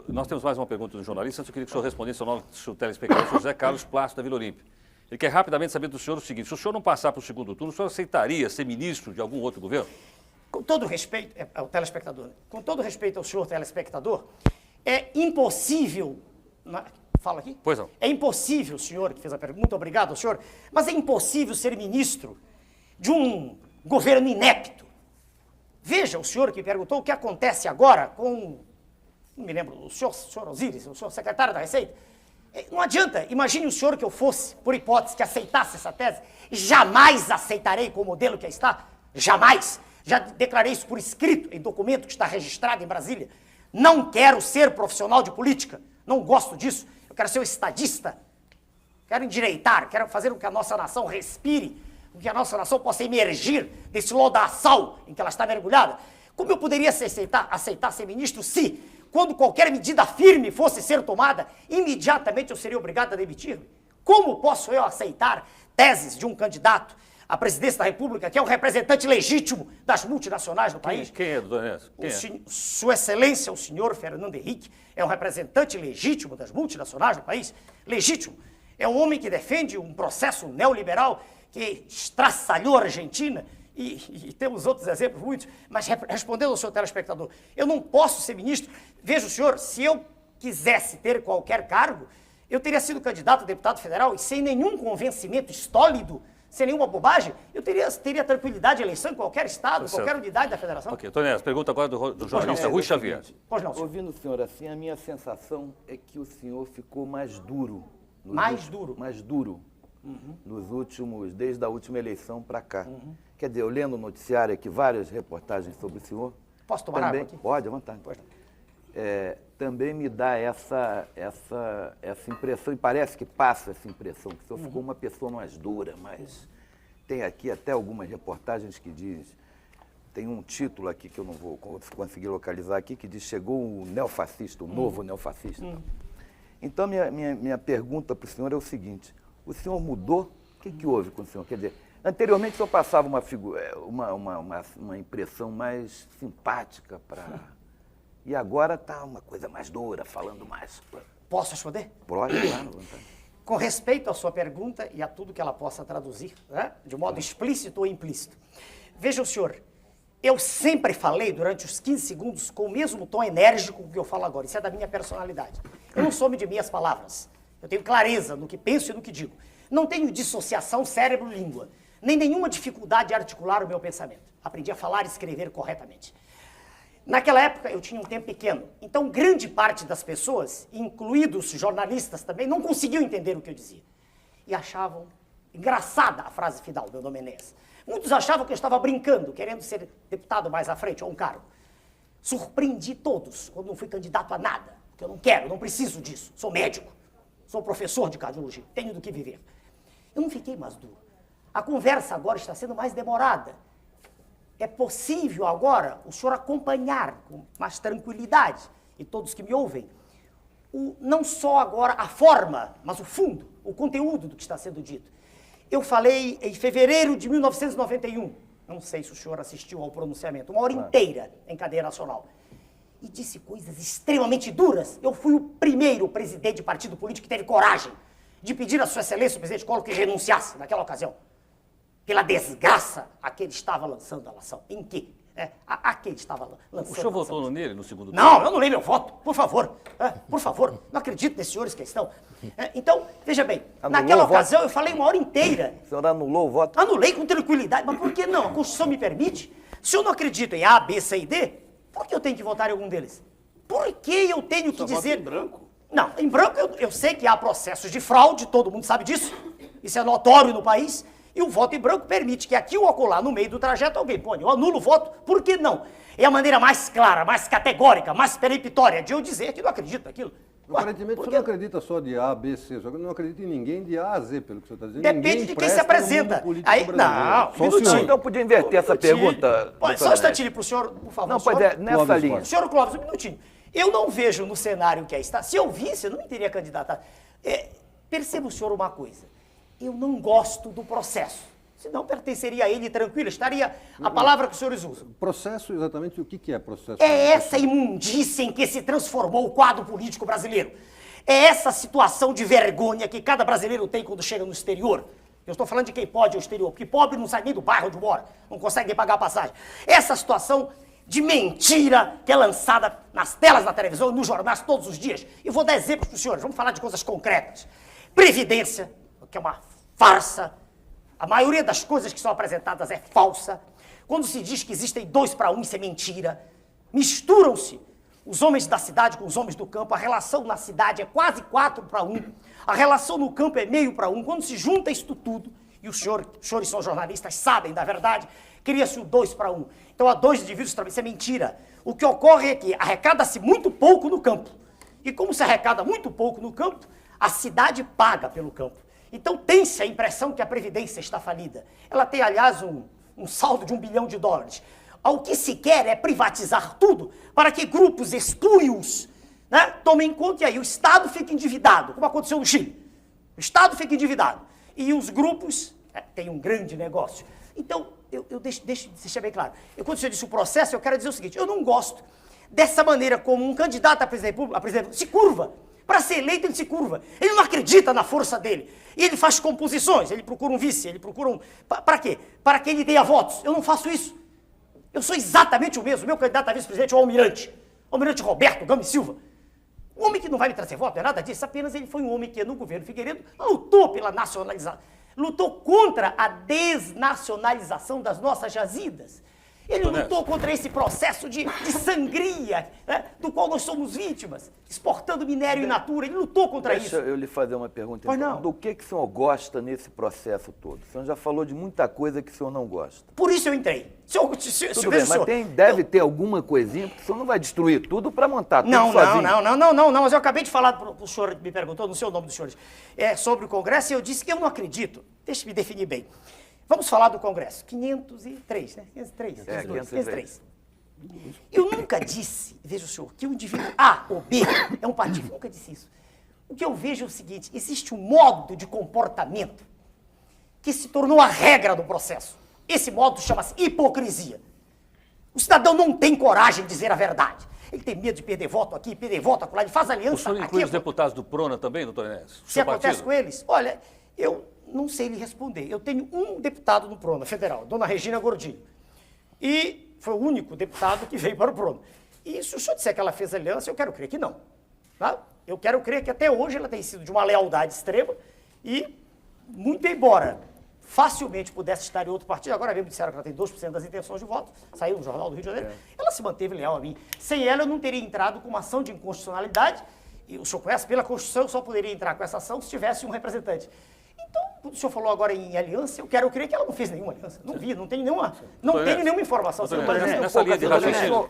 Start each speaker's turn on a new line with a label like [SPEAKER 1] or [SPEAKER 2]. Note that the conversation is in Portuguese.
[SPEAKER 1] Nós temos mais uma pergunta do jornalista, antes eu queria que o senhor respondesse ao nosso telespectador, José Carlos Plácido, da Vila Olímpia. Ele quer rapidamente saber do senhor o seguinte: se o senhor não passar para o segundo turno, o senhor aceitaria ser ministro de algum outro governo?
[SPEAKER 2] Com todo respeito ao telespectador, com todo respeito ao senhor telespectador, é impossível... Fala aqui?
[SPEAKER 1] Pois não.
[SPEAKER 2] É impossível, senhor, que fez a pergunta, muito obrigado ao senhor, mas é impossível ser ministro de um governo inepto. Veja, o senhor que perguntou o que acontece agora com, não me lembro, o senhor Osíris, o senhor secretário da Receita. Não adianta, imagine o senhor que eu fosse, por hipótese, que aceitasse essa tese. Jamais aceitarei com o modelo que está, jamais. Já declarei isso por escrito, em documento que está registrado em Brasília. Não quero ser profissional de política, não gosto disso. Eu quero ser um estadista, quero endireitar, quero fazer com que a nossa nação respire, com que a nossa nação possa emergir desse lodaçal em que ela está mergulhada. Como eu poderia aceitar ser ministro se, quando qualquer medida firme fosse ser tomada, imediatamente eu seria obrigado a demitir-me? Como posso eu aceitar teses de um candidato à presidência da República, que é o representante legítimo das multinacionais no país?
[SPEAKER 1] Quem é, doutor Ernesto?
[SPEAKER 2] Sua Excelência, o senhor Fernando Henrique, é um representante legítimo das multinacionais no país? Legítimo. É um homem que defende um processo neoliberal que estraçalhou a Argentina, e temos outros exemplos muitos, mas respondendo ao seu telespectador, eu não posso ser ministro. Veja o senhor, se eu quisesse ter qualquer cargo, eu teria sido candidato a deputado federal e sem nenhum convencimento estólido, sem nenhuma bobagem, eu teria tranquilidade de eleição em qualquer estado, em qualquer unidade da federação.
[SPEAKER 1] Ok, doutor Ernesto, pergunta agora do jornalista Rui Xavier.
[SPEAKER 2] Pois não, senhor.
[SPEAKER 3] Ouvindo o senhor assim, a minha sensação é que o senhor ficou mais duro.
[SPEAKER 2] Mais duro?
[SPEAKER 3] Mais duro. Nos últimos, desde a última eleição para cá. Quer dizer, eu lendo o noticiário aqui, várias reportagens sobre o senhor.
[SPEAKER 2] Posso tomar
[SPEAKER 3] também,
[SPEAKER 2] água aqui?
[SPEAKER 3] Pode, à vontade.
[SPEAKER 2] Pois não.
[SPEAKER 3] Também me dá essa impressão, e parece que passa essa impressão, que o senhor ficou uma pessoa mais dura, mas tem aqui até algumas reportagens que diz, tem um título aqui que eu não vou conseguir localizar aqui, que diz: chegou o neofascista, o novo neofascista. Então, minha pergunta para o senhor é o seguinte: o senhor mudou? O que houve com o senhor? Quer dizer, anteriormente o senhor passava uma impressão mais simpática para... E agora está uma coisa mais dura, falando mais.
[SPEAKER 2] Posso responder?
[SPEAKER 3] Pode, claro, vontade.
[SPEAKER 2] Com respeito à sua pergunta e a tudo que ela possa traduzir, né, de modo explícito ou implícito. Veja o senhor, eu sempre falei durante os 15 segundos com o mesmo tom enérgico que eu falo agora. Isso é da minha personalidade. Eu não sou de minhas palavras. Eu tenho clareza no que penso e no que digo. Não tenho dissociação cérebro-língua, nem nenhuma dificuldade de articular o meu pensamento. Aprendi a falar e escrever corretamente. Naquela época eu tinha um tempo pequeno, então grande parte das pessoas, incluídos jornalistas também, não conseguiam entender o que eu dizia. E achavam engraçada a frase final do Dom Menezes. Muitos achavam que eu estava brincando, querendo ser deputado mais à frente, ou um cargo. Surpreendi todos quando não fui candidato a nada, porque eu não quero, não preciso disso. Sou médico, sou professor de cardiologia, tenho do que viver. Eu não fiquei mais duro. A conversa agora está sendo mais demorada. É possível agora o senhor acompanhar com mais tranquilidade, e todos que me ouvem, não só agora a forma, mas o fundo, o conteúdo do que está sendo dito. Eu falei em fevereiro de 1991, não sei se o senhor assistiu ao pronunciamento, uma hora inteira em cadeia nacional, e disse coisas extremamente duras. Eu fui o primeiro presidente de partido político que teve coragem de pedir a sua excelência, o presidente Collor, que renunciasse naquela ocasião, pela desgraça a que ele estava lançando a nação. Em que? A que ele estava lançando.
[SPEAKER 1] O senhor votou nele no segundo turno?
[SPEAKER 2] Não, eu não leio meu voto, por favor. Por favor, não acredito nesses senhores que estão. Então, veja bem, naquela ocasião eu falei uma hora inteira.
[SPEAKER 3] O senhor anulou o voto?
[SPEAKER 2] Anulei com tranquilidade, mas por que não? A Constituição me permite. Se eu não acredito em A, B, C e D, por que eu tenho que votar em algum deles? Por que eu tenho que dizer...
[SPEAKER 4] Vota em branco?
[SPEAKER 2] Não, em branco eu sei que há processos de fraude, todo mundo sabe disso. Isso é notório no país. E o voto em branco permite que aqui ou acolá, no meio do trajeto, alguém põe, eu anulo o voto, por que não? É a maneira mais clara, mais categórica, mais peremptória de eu dizer que não acredito naquilo.
[SPEAKER 4] Aparentemente, o senhor não acredita só de A, B, C, o senhor não acredita em ninguém de A a Z, pelo que o senhor está dizendo.
[SPEAKER 2] Depende de quem se apresenta. Aí, não,
[SPEAKER 4] só o senhor.
[SPEAKER 3] Então eu podia inverter essa pergunta.
[SPEAKER 2] Só um instantinho para o senhor, por favor.
[SPEAKER 3] Não, pois é, nessa linha.
[SPEAKER 2] Senhor Clóvis, um minutinho. Eu não vejo no cenário que aí está. Se eu visse, eu não me teria candidatado. Perceba o senhor uma coisa. Eu não gosto do processo. Senão pertenceria a ele tranquilo, estaria a palavra que os senhores usam.
[SPEAKER 4] Processo, exatamente o que é processo?
[SPEAKER 2] É essa imundícia em que se transformou o quadro político brasileiro. É essa situação de vergonha que cada brasileiro tem quando chega no exterior. Eu estou falando de quem pode ir ao exterior, porque pobre não sai nem do bairro onde mora, não consegue nem pagar a passagem. Essa situação de mentira que é lançada nas telas da televisão e nos jornais todos os dias. E vou dar exemplos para os senhores, vamos falar de coisas concretas. Previdência, que é uma farsa. A maioria das coisas que são apresentadas é falsa. Quando se diz que existem 2 para 1, isso é mentira. Misturam-se os homens da cidade com os homens do campo. A relação na cidade é quase 4 para 1. A relação no campo é meio para 1. Quando se junta isso tudo, e os senhores são jornalistas, sabem da verdade, cria-se o 2 para 1. Então há 2 indivíduos trabalhando. Isso é mentira. O que ocorre é que arrecada-se muito pouco no campo. E como se arrecada muito pouco no campo, a cidade paga pelo campo. Então tem-se a impressão que a Previdência está falida. Ela tem, aliás, um saldo de $1 bilhão. O que se quer é privatizar tudo para que grupos espúrios, né, tomem conta e aí o Estado fica endividado, como aconteceu no Chile. O Estado fica endividado e os grupos têm um grande negócio. Então, eu deixo deixar bem claro. Quando você disse o processo, eu quero dizer o seguinte, eu não gosto dessa maneira como um candidato a presidente da República se curva. Para ser eleito, ele se curva. Ele não acredita na força dele. E ele faz composições, ele procura um vice, ele procura um... Para quê? Para que ele tenha votos. Eu não faço isso. Eu sou exatamente o mesmo. Meu candidato a vice-presidente é o Almirante. Almirante Roberto Gama e Silva. Um homem que não vai me trazer voto, não é nada disso. Apenas ele foi um homem que, no governo Figueiredo, lutou pela nacionalização. Lutou contra a desnacionalização das nossas jazidas. Ele lutou contra esse processo de sangria, né, do qual nós somos vítimas, exportando minério in natura. Ele lutou contra isso.
[SPEAKER 3] Deixa eu lhe fazer uma pergunta.
[SPEAKER 2] Pois
[SPEAKER 3] Então.
[SPEAKER 2] não.
[SPEAKER 3] Do que o senhor gosta nesse processo todo? O senhor já falou de muita coisa que o senhor não gosta.
[SPEAKER 2] Por isso eu entrei.
[SPEAKER 3] Tudo bem, mas deve ter alguma coisinha, porque o senhor não vai destruir tudo para montar tudo sozinho.
[SPEAKER 2] Não, mas eu acabei de falar para o senhor que me perguntou, não sei o nome dos senhores, sobre o Congresso, e eu disse que eu não acredito. Deixa eu me definir bem. Vamos falar do Congresso. 503, né? 503. 503. Eu nunca disse, veja o senhor, que o indivíduo A ou B é um partido. Nunca disse isso. O que eu vejo é o seguinte, existe um modo de comportamento que se tornou a regra do processo. Esse modo chama-se hipocrisia. O cidadão não tem coragem de dizer a verdade. Ele tem medo de perder voto aqui, perder voto acolá, ele faz aliança
[SPEAKER 1] O senhor
[SPEAKER 2] aqui.
[SPEAKER 1] inclui os deputados do PRONA também, doutor Enéas?
[SPEAKER 2] Se acontece com eles? Olha, eu não sei lhe responder. Eu tenho um deputado no PRONA federal, dona Regina Gordilho. E foi o único deputado que veio para o PRONA. E se o senhor disser que ela fez aliança, eu quero crer que não. Tá? Eu quero crer que até hoje ela tem sido de uma lealdade extrema e, muito embora facilmente pudesse estar em outro partido, agora mesmo disseram que ela tem 2% das intenções de voto, saiu no Jornal do Rio de Janeiro, ela se manteve leal a mim. Sem ela, eu não teria entrado com uma ação de inconstitucionalidade, e o senhor conhece, pela Constituição, eu só poderia entrar com essa ação se tivesse um representante. Então, o senhor falou agora em aliança, eu quero crer que ela não fez nenhuma aliança. Não vi, não tenho nenhuma informação.
[SPEAKER 1] Nessa linha de raciocínio,